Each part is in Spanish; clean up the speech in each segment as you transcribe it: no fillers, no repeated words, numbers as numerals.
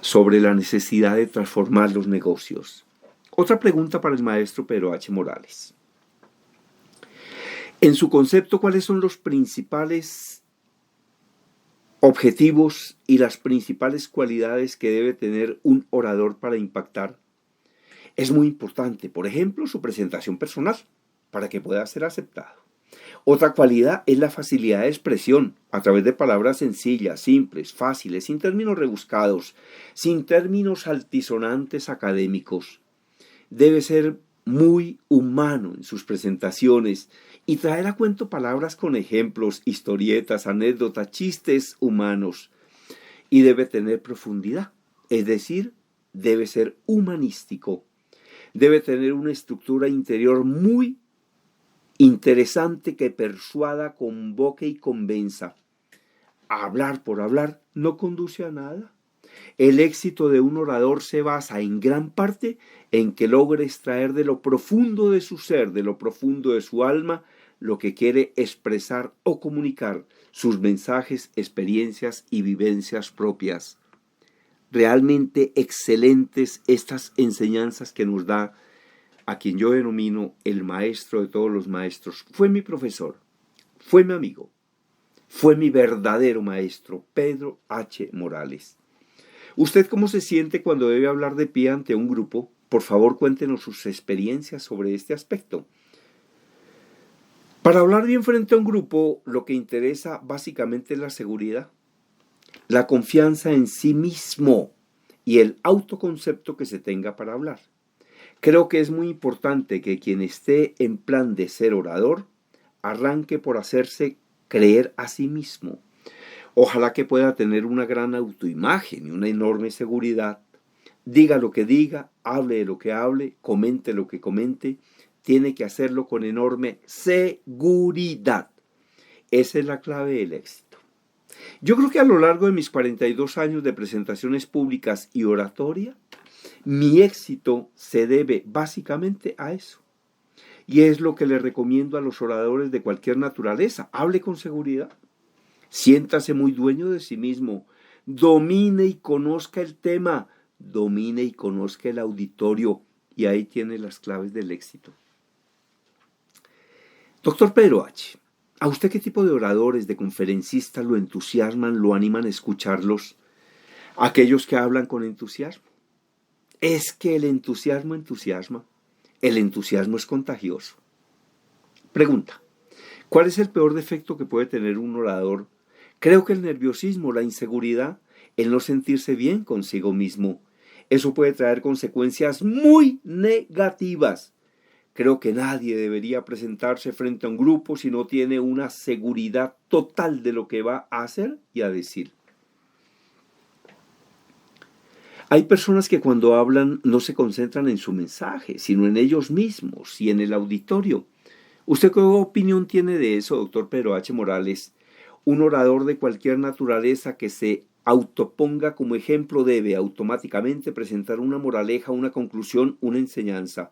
sobre la necesidad de transformar los negocios. Otra pregunta para el maestro Pedro H. Morales. En su concepto, ¿cuáles son los principales objetivos y las principales cualidades que debe tener un orador para impactar? Es muy importante, por ejemplo, su presentación personal, para que pueda ser aceptado. Otra cualidad es la facilidad de expresión, a través de palabras sencillas, simples, fáciles, sin términos rebuscados, sin términos altisonantes académicos. Debe ser muy humano en sus presentaciones y traer a cuento palabras con ejemplos, historietas, anécdotas, chistes humanos. Y debe tener profundidad, es decir, debe ser humanístico. Debe tener una estructura interior muy interesante que persuada, convoque y convenza. Hablar por hablar no conduce a nada. El éxito de un orador se basa en gran parte en que logre extraer de lo profundo de su ser, de lo profundo de su alma, lo que quiere expresar o comunicar, sus mensajes, experiencias y vivencias propias. Realmente excelentes estas enseñanzas que nos da a quien yo denomino el maestro de todos los maestros. Fue mi profesor, fue mi amigo, fue mi verdadero maestro, Pedro H. Morales. ¿Usted cómo se siente cuando debe hablar de pie ante un grupo? Por favor, cuéntenos sus experiencias sobre este aspecto. Para hablar bien frente a un grupo, lo que interesa básicamente es la seguridad, la confianza en sí mismo y el autoconcepto que se tenga para hablar. Creo que es muy importante que quien esté en plan de ser orador arranque por hacerse creer a sí mismo. Ojalá que pueda tener una gran autoimagen y una enorme seguridad. Diga lo que diga, hable de lo que hable, comente lo que comente, tiene que hacerlo con enorme seguridad. Esa es la clave del éxito. Yo creo que a lo largo de mis 42 años de presentaciones públicas y oratoria, mi éxito se debe básicamente a eso. Y es lo que le recomiendo a los oradores de cualquier naturaleza. Hable con seguridad. Siéntase muy dueño de sí mismo. Domine y conozca el tema. Domine y conozca el auditorio. Y ahí tiene las claves del éxito. Doctor Pedro H., ¿a usted qué tipo de oradores, de conferencistas lo entusiasman, lo animan a escucharlos? Aquellos que hablan con entusiasmo. Es que el entusiasmo entusiasma. El entusiasmo es contagioso. Pregunta: ¿cuál es el peor defecto que puede tener un orador? Creo que el nerviosismo, la inseguridad, el no sentirse bien consigo mismo. Eso puede traer consecuencias muy negativas. Creo que nadie debería presentarse frente a un grupo si no tiene una seguridad total de lo que va a hacer y a decir. Hay personas que cuando hablan no se concentran en su mensaje, sino en ellos mismos y en el auditorio. ¿Usted qué opinión tiene de eso, doctor Pedro H. Morales? Un orador de cualquier naturaleza que se autoponga como ejemplo debe automáticamente presentar una moraleja, una conclusión, una enseñanza.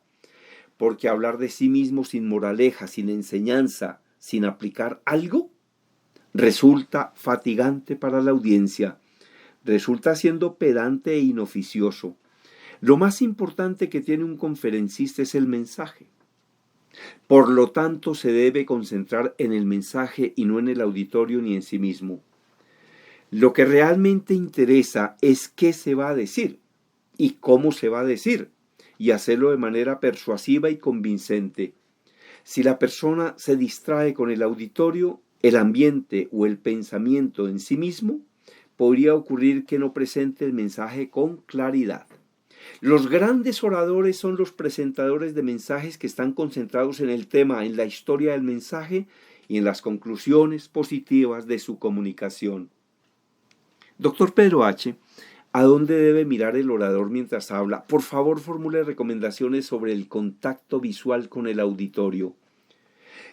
Porque hablar de sí mismo sin moraleja, sin enseñanza, sin aplicar algo, resulta fatigante para la audiencia. Resulta siendo pedante e inoficioso. Lo más importante que tiene un conferencista es el mensaje. Por lo tanto, se debe concentrar en el mensaje y no en el auditorio ni en sí mismo. Lo que realmente interesa es qué se va a decir y cómo se va a decir, y hacerlo de manera persuasiva y convincente. Si la persona se distrae con el auditorio, el ambiente o el pensamiento en sí mismo, podría ocurrir que no presente el mensaje con claridad. Los grandes oradores son los presentadores de mensajes que están concentrados en el tema, en la historia del mensaje y en las conclusiones positivas de su comunicación. Doctor Pedro H., ¿a dónde debe mirar el orador mientras habla? Por favor, formule recomendaciones sobre el contacto visual con el auditorio.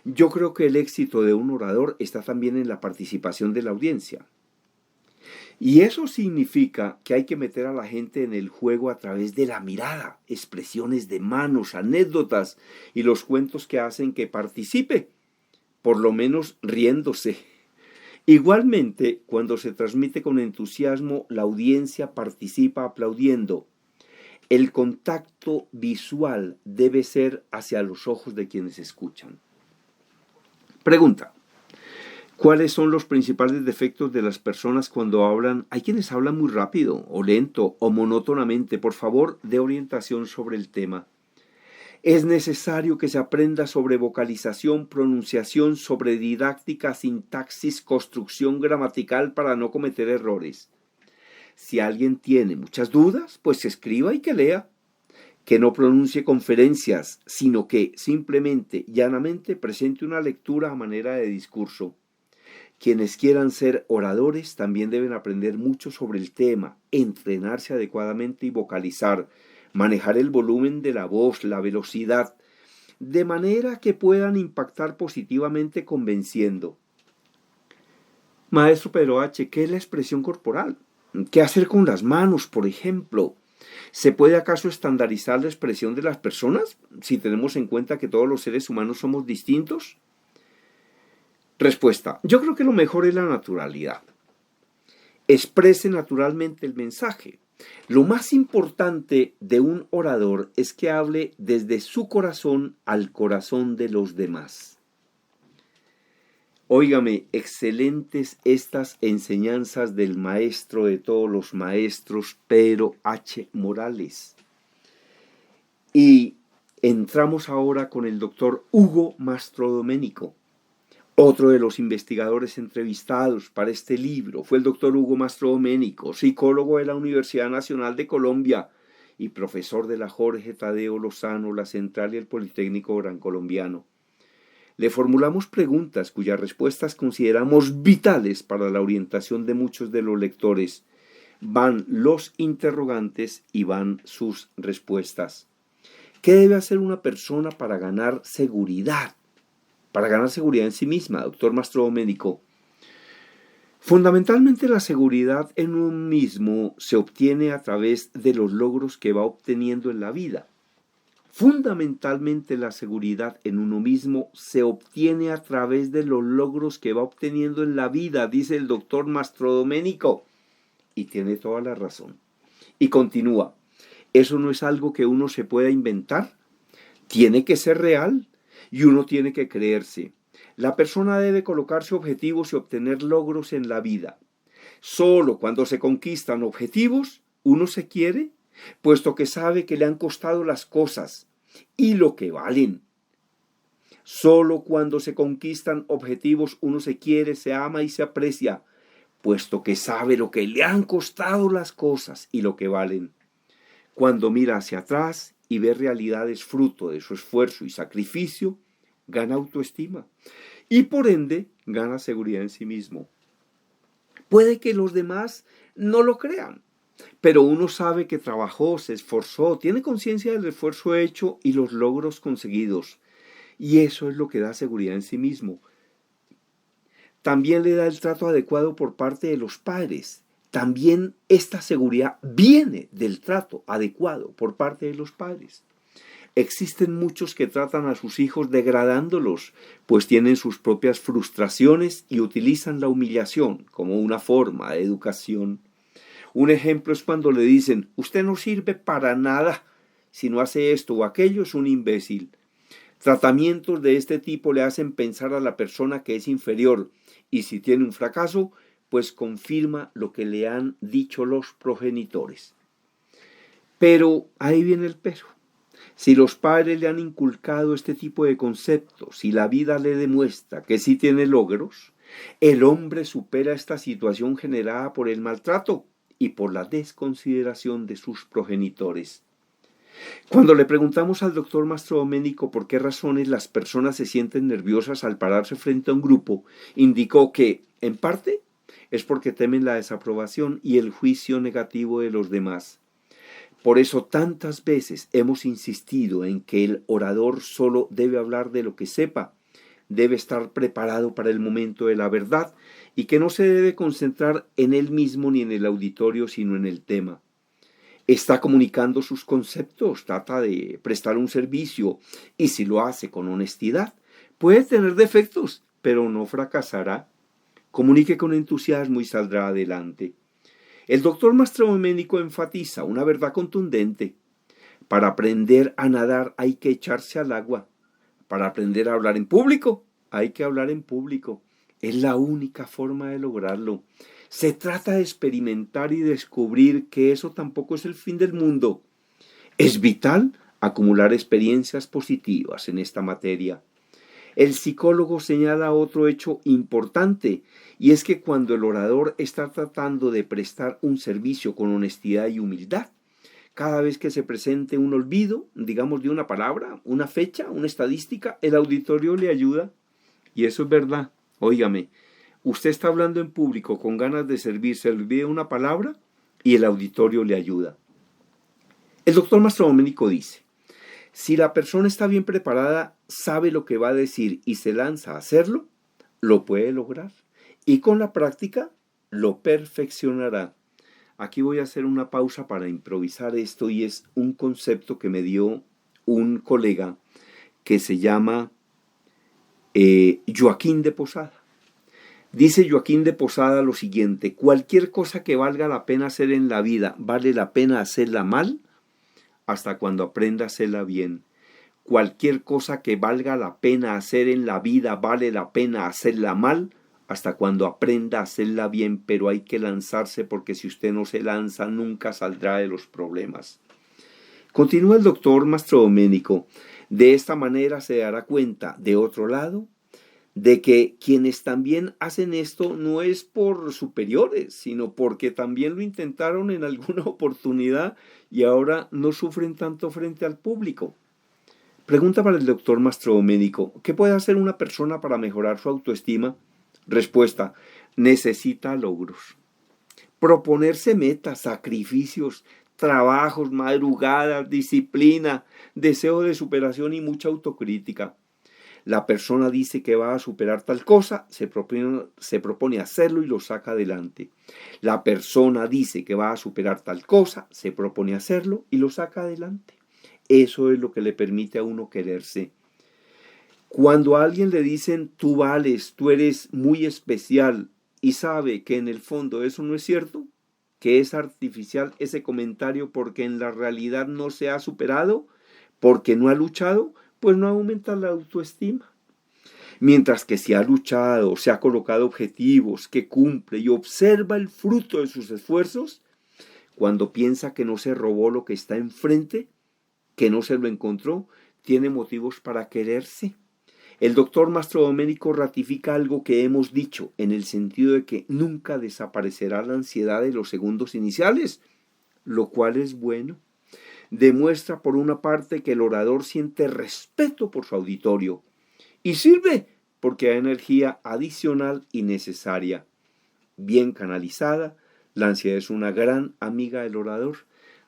Yo creo que el éxito de un orador está también en la participación de la audiencia. Y eso significa que hay que meter a la gente en el juego a través de la mirada, expresiones de manos, anécdotas y los cuentos que hacen que participe, por lo menos riéndose. Igualmente, cuando se transmite con entusiasmo, la audiencia participa aplaudiendo. El contacto visual debe ser hacia los ojos de quienes escuchan. Pregunta: ¿cuáles son los principales defectos de las personas cuando hablan? Hay quienes hablan muy rápido, o lento, o monótonamente. Por favor, dé orientación sobre el tema. Es necesario que se aprenda sobre vocalización, pronunciación, sobre didáctica, sintaxis, construcción gramatical para no cometer errores. Si alguien tiene muchas dudas, pues escriba y que lea. Que no pronuncie conferencias, sino que simplemente, llanamente, presente una lectura a manera de discurso. Quienes quieran ser oradores también deben aprender mucho sobre el tema, entrenarse adecuadamente y vocalizar, manejar el volumen de la voz, la velocidad, de manera que puedan impactar positivamente convenciendo. Maestro Pedro H., ¿qué es la expresión corporal? ¿Qué hacer con las manos, por ejemplo? ¿Se puede acaso estandarizar la expresión de las personas si tenemos en cuenta que todos los seres humanos somos distintos? Respuesta: yo creo que lo mejor es la naturalidad. Exprese naturalmente el mensaje. Lo más importante de un orador es que hable desde su corazón al corazón de los demás. Óigame, excelentes estas enseñanzas del maestro de todos los maestros, Pedro H. Morales. Y entramos ahora con el doctor Hugo Mastrodomenico. Otro de los investigadores entrevistados para este libro fue el doctor Hugo Mastrodomenico, psicólogo de la Universidad Nacional de Colombia y profesor de la Jorge Tadeo Lozano, la Central y el Politécnico Gran Colombiano. Le formulamos preguntas cuyas respuestas consideramos vitales para la orientación de muchos de los lectores. Van los interrogantes y van sus respuestas. ¿Qué debe hacer una persona para ganar seguridad? Para ganar seguridad en sí misma, doctor Mastrodomenico. Fundamentalmente la seguridad en uno mismo se obtiene a través de los logros que va obteniendo en la vida. Fundamentalmente la seguridad en uno mismo se obtiene a través de los logros que va obteniendo en la vida, dice el doctor Mastrodomenico. Y tiene toda la razón. Y continúa: eso no es algo que uno se pueda inventar, tiene que ser real. Y uno tiene que creerse. La persona debe colocarse objetivos y obtener logros en la vida. Solo cuando se conquistan objetivos, uno se quiere, puesto que sabe que le han costado las cosas y lo que valen. Solo cuando se conquistan objetivos, uno se quiere, se ama y se aprecia, puesto que sabe lo que le han costado las cosas y lo que valen. Cuando mira hacia atrás y ve realidades fruto de su esfuerzo y sacrificio, gana autoestima y por ende gana seguridad en sí mismo. Puede que los demás no lo crean, pero uno sabe que trabajó, se esforzó, tiene conciencia del esfuerzo hecho y los logros conseguidos, y eso es lo que da seguridad en sí mismo. También le da el trato adecuado por parte de los padres. También esta seguridad viene del trato adecuado por parte de los padres. Existen muchos que tratan a sus hijos degradándolos, pues tienen sus propias frustraciones y utilizan la humillación como una forma de educación. Un ejemplo es cuando le dicen: usted no sirve para nada, si no hace esto o aquello es un imbécil. Tratamientos de este tipo le hacen pensar a la persona que es inferior, y si tiene un fracaso, pues confirma lo que le han dicho los progenitores. Pero ahí viene el pero. Si los padres le han inculcado este tipo de conceptos y la vida le demuestra que sí tiene logros, el hombre supera esta situación generada por el maltrato y por la desconsideración de sus progenitores. Cuando le preguntamos al doctor Mastrodomenico por qué razones las personas se sienten nerviosas al pararse frente a un grupo, indicó que, en parte, es porque temen la desaprobación y el juicio negativo de los demás. Por eso tantas veces hemos insistido en que el orador solo debe hablar de lo que sepa, debe estar preparado para el momento de la verdad y que no se debe concentrar en él mismo ni en el auditorio, sino en el tema. Está comunicando sus conceptos, trata de prestar un servicio y si lo hace con honestidad, puede tener defectos, pero no fracasará. Comunique con entusiasmo y saldrá adelante. El doctor Mastrodoménico enfatiza una verdad contundente. Para aprender a nadar hay que echarse al agua. Para aprender a hablar en público hay que hablar en público. Es la única forma de lograrlo. Se trata de experimentar y descubrir que eso tampoco es el fin del mundo. Es vital acumular experiencias positivas en esta materia. El psicólogo señala otro hecho importante, y es que cuando el orador está tratando de prestar un servicio con honestidad y humildad, cada vez que se presente un olvido, digamos, de una palabra, una fecha, una estadística, el auditorio le ayuda. Y eso es verdad. Óigame, usted está hablando en público con ganas de servir, se le olvida una palabra y el auditorio le ayuda. El doctor Mastrodoménico dice, si la persona está bien preparada, sabe lo que va a decir y se lanza a hacerlo, lo puede lograr. Y con la práctica, lo perfeccionará. Aquí voy a hacer una pausa para improvisar esto y es un concepto que me dio un colega que se llama Joaquín de Posada. Dice Joaquín de Posada lo siguiente: cualquier cosa que valga la pena hacer en la vida, vale la pena hacerla mal hasta cuando aprenda a hacerla bien. Cualquier cosa que valga la pena hacer en la vida, vale la pena hacerla mal hasta cuando aprenda a hacerla bien, pero hay que lanzarse porque si usted no se lanza nunca saldrá de los problemas. Continúa el doctor Mastrodoménico. De esta manera se dará cuenta, de otro lado, de que quienes también hacen esto no es por superiores, sino porque también lo intentaron en alguna oportunidad y ahora no sufren tanto frente al público. Pregunta para el doctor Mastrodoménico: ¿qué puede hacer una persona para mejorar su autoestima? Respuesta: necesita logros. Proponerse metas, sacrificios, trabajos, madrugadas, disciplina, deseo de superación y mucha autocrítica. La persona dice que va a superar tal cosa, se propone hacerlo y lo saca adelante. La persona dice que va a superar tal cosa, se propone hacerlo y lo saca adelante. Eso es lo que le permite a uno quererse. Cuando a alguien le dicen tú vales, tú eres muy especial y sabe que en el fondo eso no es cierto, que es artificial ese comentario porque en la realidad no se ha superado, porque no ha luchado, pues no aumenta la autoestima. Mientras que si ha luchado, se ha colocado objetivos, que cumple y observa el fruto de sus esfuerzos, cuando piensa que no se robó lo que está enfrente, que no se lo encontró, tiene motivos para quererse. El doctor Mastrodoménico ratifica algo que hemos dicho, en el sentido de que nunca desaparecerá la ansiedad de los segundos iniciales, lo cual es bueno. Demuestra por una parte que el orador siente respeto por su auditorio y sirve porque hay energía adicional y necesaria. Bien canalizada, la ansiedad es una gran amiga del orador.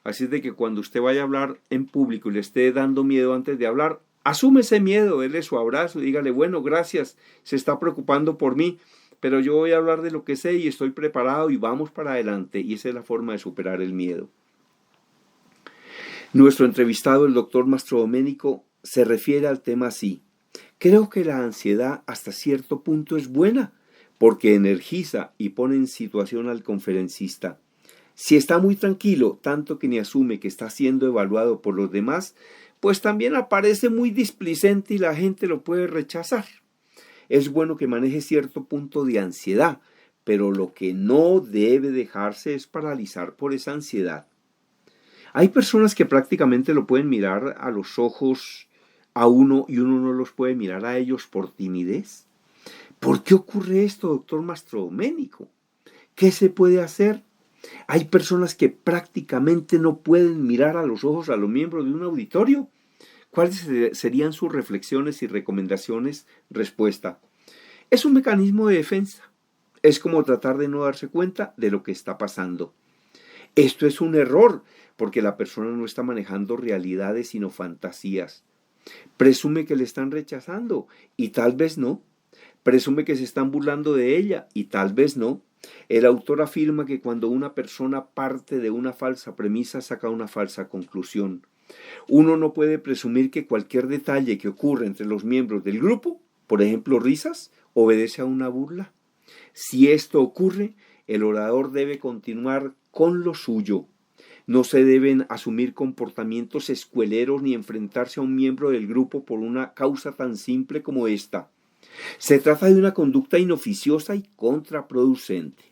Así es de que cuando usted vaya a hablar en público y le esté dando miedo antes de hablar, asume ese miedo, déle su abrazo y dígale, bueno, gracias, se está preocupando por mí, pero yo voy a hablar de lo que sé y estoy preparado y vamos para adelante. Y esa es la forma de superar el miedo. Nuestro entrevistado, el doctor Mastrodoménico, se refiere al tema así: creo que la ansiedad hasta cierto punto es buena, porque energiza y pone en situación al conferencista. Si está muy tranquilo, tanto que ni asume que está siendo evaluado por los demás, pues también aparece muy displicente y la gente lo puede rechazar. Es bueno que maneje cierto punto de ansiedad, pero lo que no debe dejarse es paralizar por esa ansiedad. Hay personas que prácticamente lo pueden mirar a los ojos a uno y uno no los puede mirar a ellos por timidez. ¿Por qué ocurre esto, doctor Mastrodoménico? ¿Qué se puede hacer? Hay personas que prácticamente no pueden mirar a los ojos a los miembros de un auditorio. ¿Cuáles serían sus reflexiones y recomendaciones? Respuesta: es un mecanismo de defensa. Es como tratar de no darse cuenta de lo que está pasando. Esto es un error, porque la persona no está manejando realidades sino fantasías. Presume que le están rechazando y tal vez no. Presume que se están burlando de ella y tal vez no. El autor afirma que cuando una persona parte de una falsa premisa saca una falsa conclusión. Uno no puede presumir que cualquier detalle que ocurre entre los miembros del grupo, por ejemplo risas, obedece a una burla. Si esto ocurre, el orador debe continuar con lo suyo. No se deben asumir comportamientos escueleros ni enfrentarse a un miembro del grupo por una causa tan simple como esta. Se trata de una conducta inoficiosa y contraproducente.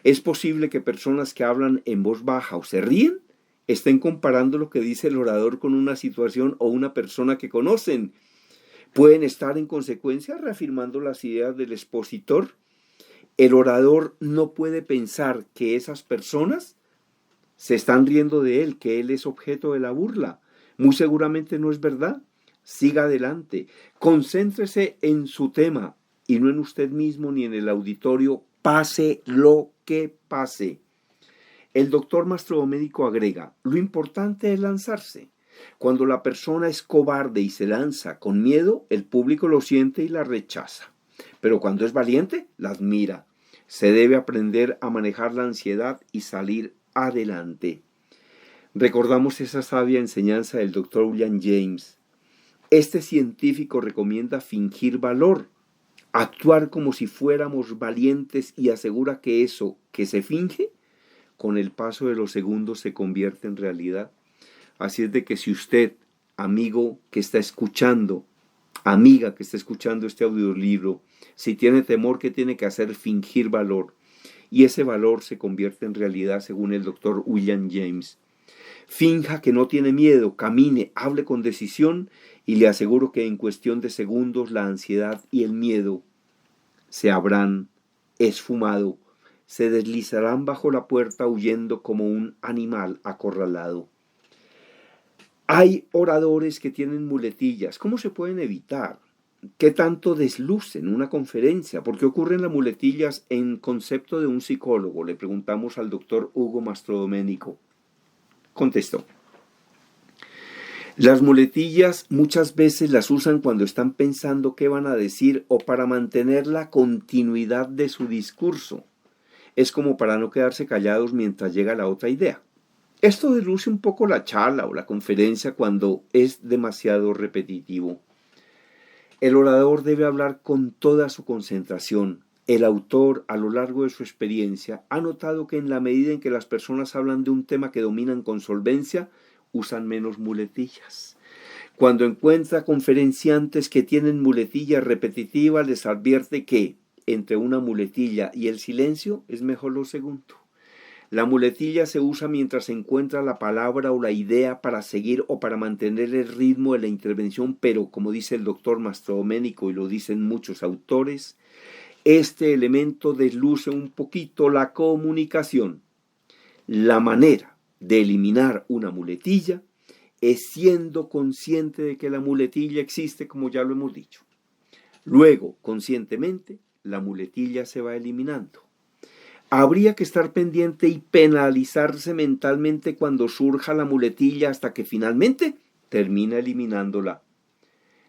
Es posible que personas que hablan en voz baja o se ríen estén comparando lo que dice el orador con una situación o una persona que conocen. Pueden estar en consecuencia reafirmando las ideas del expositor. El orador no puede pensar que esas personas se están riendo de él, que él es objeto de la burla. Muy seguramente no es verdad. Siga adelante. Concéntrese en su tema y no en usted mismo ni en el auditorio, pase lo que pase. El doctor Mastrodomenico agrega, lo importante es lanzarse. Cuando la persona es cobarde y se lanza con miedo, el público lo siente y la rechaza. Pero cuando es valiente, la admira. Se debe aprender a manejar la ansiedad y salir adelante. Recordamos esa sabia enseñanza del doctor William James. Este científico recomienda fingir valor, actuar como si fuéramos valientes y asegura que eso que se finge, con el paso de los segundos se convierte en realidad. Así es de que si usted, amigo que está escuchando, amiga que está escuchando este audiolibro, si tiene temor, ¿qué tiene que hacer? Fingir valor. Y ese valor se convierte en realidad según el doctor William James. Finja que no tiene miedo, camine, hable con decisión y le aseguro que en cuestión de segundos la ansiedad y el miedo se habrán esfumado, se deslizarán bajo la puerta huyendo como un animal acorralado. Hay oradores que tienen muletillas. ¿Cómo se pueden evitar? ¿Qué tanto deslucen una conferencia? ¿Por qué ocurren las muletillas en concepto de un psicólogo? Le preguntamos al doctor Hugo Mastrodomenico. Contestó. Las muletillas muchas veces las usan cuando están pensando qué van a decir o para mantener la continuidad de su discurso. Es como para no quedarse callados mientras llega la otra idea. Esto desluce un poco la charla o la conferencia cuando es demasiado repetitivo. El orador debe hablar con toda su concentración. El autor, a lo largo de su experiencia, ha notado que en la medida en que las personas hablan de un tema que dominan con solvencia, usan menos muletillas. Cuando encuentra conferenciantes que tienen muletillas repetitivas, les advierte que entre una muletilla y el silencio es mejor lo segundo. La muletilla se usa mientras se encuentra la palabra o la idea para seguir o para mantener el ritmo de la intervención, pero como dice el doctor Mastrodomenico y lo dicen muchos autores, este elemento desluce un poquito la comunicación. La manera de eliminar una muletilla es siendo consciente de que la muletilla existe, como ya lo hemos dicho. Luego, conscientemente, la muletilla se va eliminando. Habría que estar pendiente y penalizarse mentalmente cuando surja la muletilla hasta que finalmente termina eliminándola.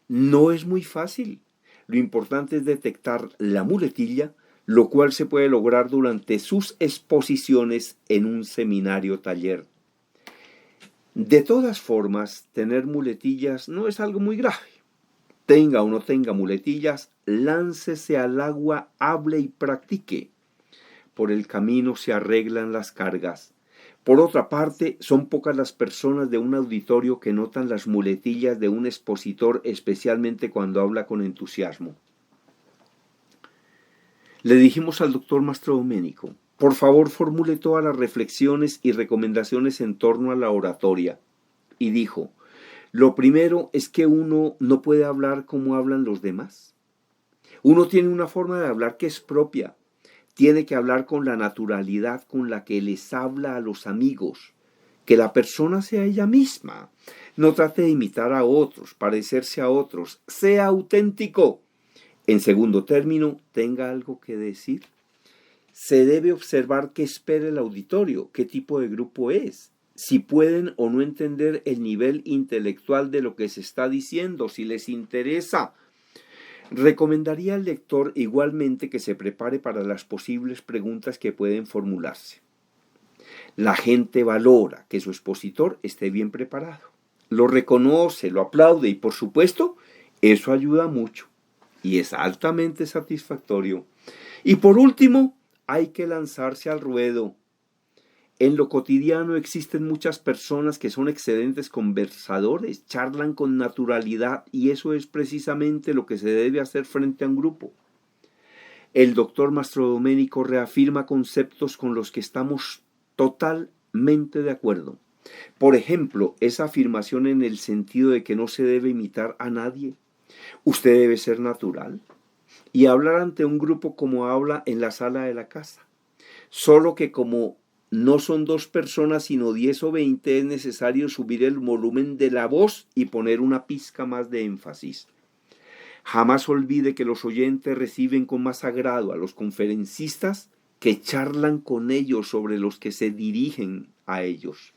No es muy fácil. Lo importante es detectar la muletilla, lo cual se puede lograr durante sus exposiciones en un seminario taller. De todas formas, tener muletillas no es algo muy grave. Tenga o no tenga muletillas, láncese al agua, hable y practique. Por el camino se arreglan las cargas. Por otra parte, son pocas las personas de un auditorio que notan las muletillas de un expositor, especialmente cuando habla con entusiasmo. Le dijimos al doctor Mastrodomenico, por favor formule todas las reflexiones y recomendaciones en torno a la oratoria. Y dijo, lo primero es que uno no puede hablar como hablan los demás. Uno tiene una forma de hablar que es propia. Tiene que hablar con la naturalidad con la que les habla a los amigos. Que la persona sea ella misma. No trate de imitar a otros, parecerse a otros. Sea auténtico. En segundo término, tenga algo que decir. Se debe observar qué espera el auditorio, qué tipo de grupo es. Si pueden o no entender el nivel intelectual de lo que se está diciendo, si les interesa. Recomendaría al lector igualmente que se prepare para las posibles preguntas que pueden formularse. La gente valora que su expositor esté bien preparado. Lo reconoce, lo aplaude y por supuesto eso ayuda mucho y es altamente satisfactorio. Y por último, hay que lanzarse al ruedo. En lo cotidiano existen muchas personas que son excelentes conversadores, charlan con naturalidad y eso es precisamente lo que se debe hacer frente a un grupo. El doctor Mastrodomenico reafirma conceptos con los que estamos totalmente de acuerdo. Por ejemplo, esa afirmación en el sentido de que no se debe imitar a nadie. Usted debe ser natural y hablar ante un grupo como habla en la sala de la casa. Solo que como no son 2 personas sino 10 o 20, es necesario subir el volumen de la voz y poner una pizca más de énfasis. Jamás olvide que los oyentes reciben con más agrado a los conferencistas que charlan con ellos sobre los que se dirigen a ellos.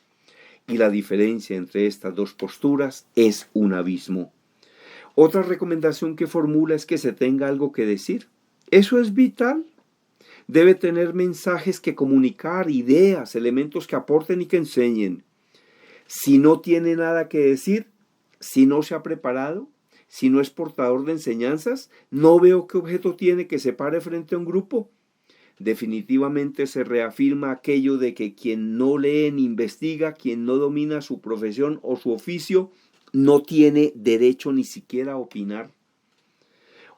Y la diferencia entre estas 2 posturas es un abismo. Otra recomendación que formula es que se tenga algo que decir. Eso es vital. Debe tener mensajes que comunicar, ideas, elementos que aporten y que enseñen. Si no tiene nada que decir, si no se ha preparado, si no es portador de enseñanzas, no veo qué objeto tiene que se pare frente a un grupo. Definitivamente se reafirma aquello de que quien no lee ni investiga, quien no domina su profesión o su oficio, no tiene derecho ni siquiera a opinar.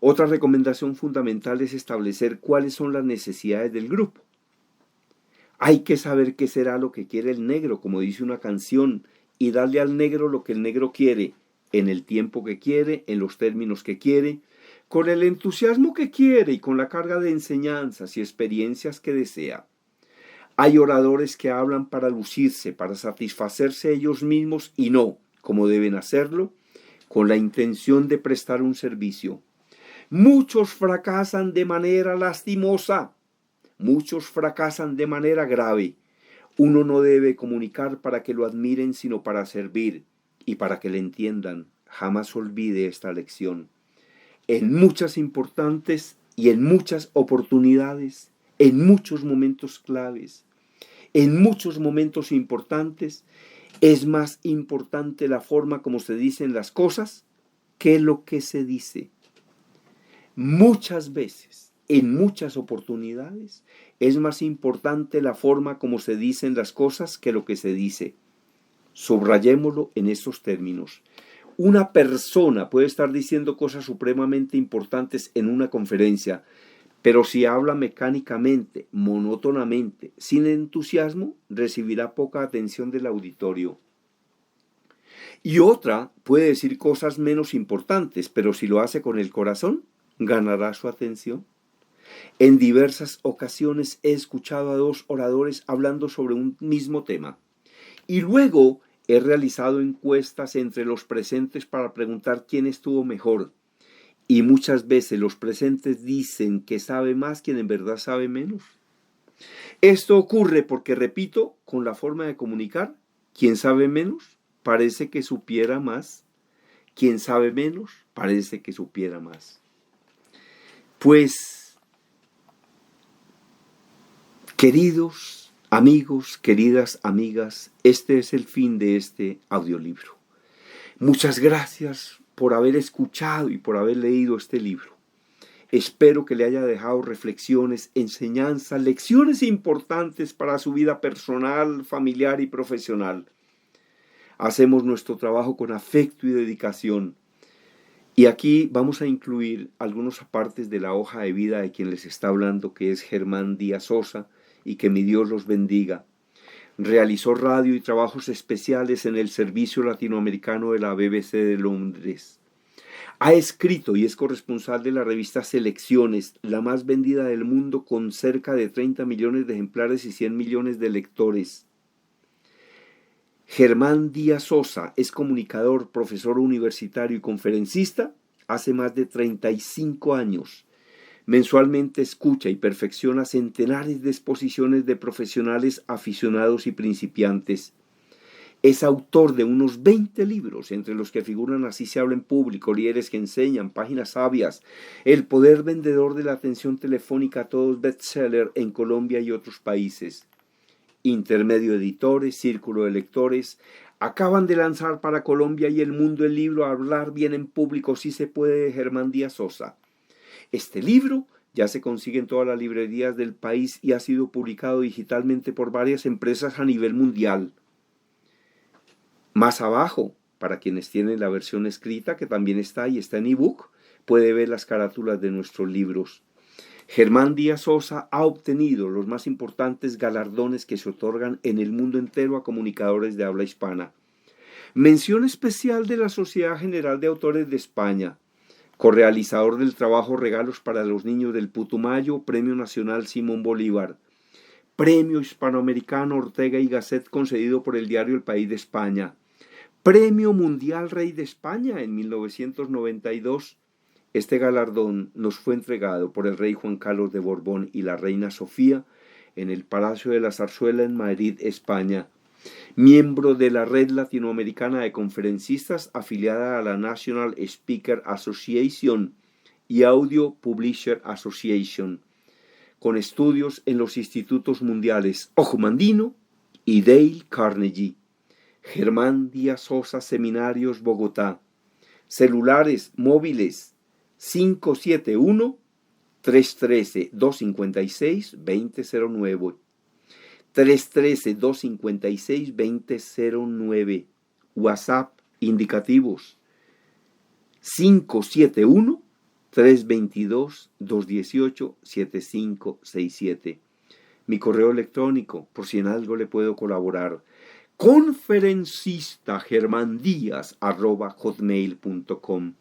Otra recomendación fundamental es establecer cuáles son las necesidades del grupo. Hay que saber qué será lo que quiere el negro, como dice una canción, y darle al negro lo que el negro quiere, en el tiempo que quiere, en los términos que quiere, con el entusiasmo que quiere y con la carga de enseñanzas y experiencias que desea. Hay oradores que hablan para lucirse, para satisfacerse ellos mismos y no, como deben hacerlo, con la intención de prestar un servicio. Muchos fracasan de manera lastimosa, muchos fracasan de manera grave. Uno no debe comunicar para que lo admiren, sino para servir y para que le entiendan. Jamás olvide esta lección. En muchas importantes y en muchas oportunidades, en muchos momentos claves, en muchos momentos importantes, es más importante la forma como se dicen las cosas que lo que se dice. Muchas veces, en muchas oportunidades, es más importante la forma como se dicen las cosas que lo que se dice. Subrayémoslo en estos términos. Una persona puede estar diciendo cosas supremamente importantes en una conferencia, pero si habla mecánicamente, monótonamente, sin entusiasmo, recibirá poca atención del auditorio. Y otra puede decir cosas menos importantes, pero si lo hace con el corazón, ganará su atención. En diversas ocasiones he escuchado a 2 oradores hablando sobre un mismo tema. Y luego he realizado encuestas entre los presentes para preguntar quién estuvo mejor. Y muchas veces los presentes dicen que sabe más quien en verdad sabe menos. Esto ocurre porque, repito, con la forma de comunicar, quien sabe menos parece que supiera más. Quien sabe menos parece que supiera más. Pues, queridos amigos, queridas amigas, este es el fin de este audiolibro. Muchas gracias por haber escuchado y por haber leído este libro. Espero que le haya dejado reflexiones, enseñanzas, lecciones importantes para su vida personal, familiar y profesional. Hacemos nuestro trabajo con afecto y dedicación. Y aquí vamos a incluir algunos apartes de la hoja de vida de quien les está hablando, que es Germán Díaz Sosa, y que mi Dios los bendiga. Realizó radio y trabajos especiales en el Servicio Latinoamericano de la BBC de Londres. Ha escrito y es corresponsal de la revista Selecciones, la más vendida del mundo, con cerca de 30 millones de ejemplares y 100 millones de lectores. Germán Díaz Sosa es comunicador, profesor universitario y conferencista hace más de 35 años. Mensualmente escucha y perfecciona centenares de exposiciones de profesionales aficionados y principiantes. Es autor de unos 20 libros, entre los que figuran Así se habla en público, Líderes que enseñan, Páginas sabias, El poder vendedor de la atención telefónica, todos bestseller en Colombia y otros países. Intermedio Editores, Círculo de Lectores, acaban de lanzar para Colombia y el mundo el libro Hablar bien en público sí se puede, de Germán Díaz Sosa. Este libro Ya se consigue en todas las librerías del país y ha sido publicado digitalmente por varias empresas a nivel mundial. Más abajo, para quienes tienen la versión escrita, que también está en ebook, puede ver las carátulas de nuestros libros. Germán Díaz Sosa ha obtenido los más importantes galardones que se otorgan en el mundo entero a comunicadores de habla hispana. Mención especial de la Sociedad General de Autores de España, correalizador del trabajo Regalos para los Niños del Putumayo, Premio Nacional Simón Bolívar, Premio Hispanoamericano Ortega y Gasset concedido por el diario El País de España, Premio Mundial Rey de España en 1992. Este galardón nos fue entregado por el rey Juan Carlos de Borbón y la reina Sofía en el Palacio de la Zarzuela en Madrid, España. Miembro de la Red Latinoamericana de Conferencistas afiliada a la National Speaker Association y Audio Publisher Association, con estudios en los institutos mundiales Ojo Mandino y Dale Carnegie. Germán Díaz Sosa Seminarios, Bogotá. Celulares móviles 571-313-256-2009. 313-256-2009. WhatsApp indicativos 571-322-218-7567. Mi correo electrónico, por si en algo le puedo colaborar, conferencistagermandíaz@hotmail.com.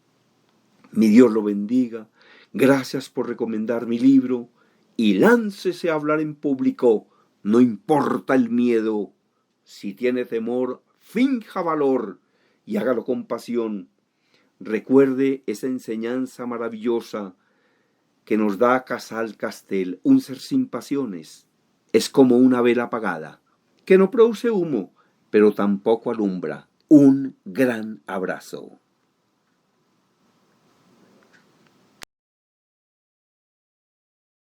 Mi Dios lo bendiga. Gracias por recomendar mi libro y láncese a hablar en público. No importa el miedo. Si tiene temor, finja valor y hágalo con pasión. Recuerde esa enseñanza maravillosa que nos da Casal Castel. Un ser sin pasiones es como una vela apagada, que no produce humo, pero tampoco alumbra. Un gran abrazo.